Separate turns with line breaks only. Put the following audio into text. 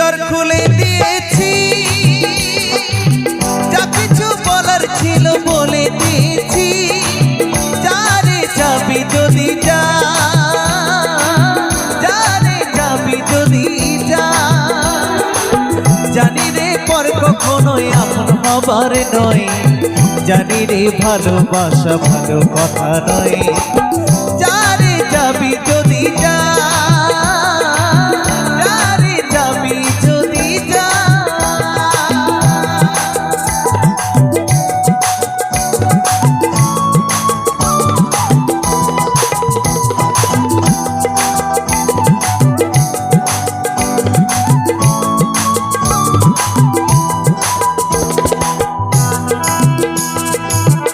ভিতর খুলে দিয়েছি, যা কিছু বলার ছিল বলে দিয়েছি। যারে যাবি যদি যা, যারে যাবি যদি যা, জানি রে পর কখনোই আপন হবার নয়, জানি রে ভালোবাসা ভালো কথা নয়। যারে যাবি যদি যা,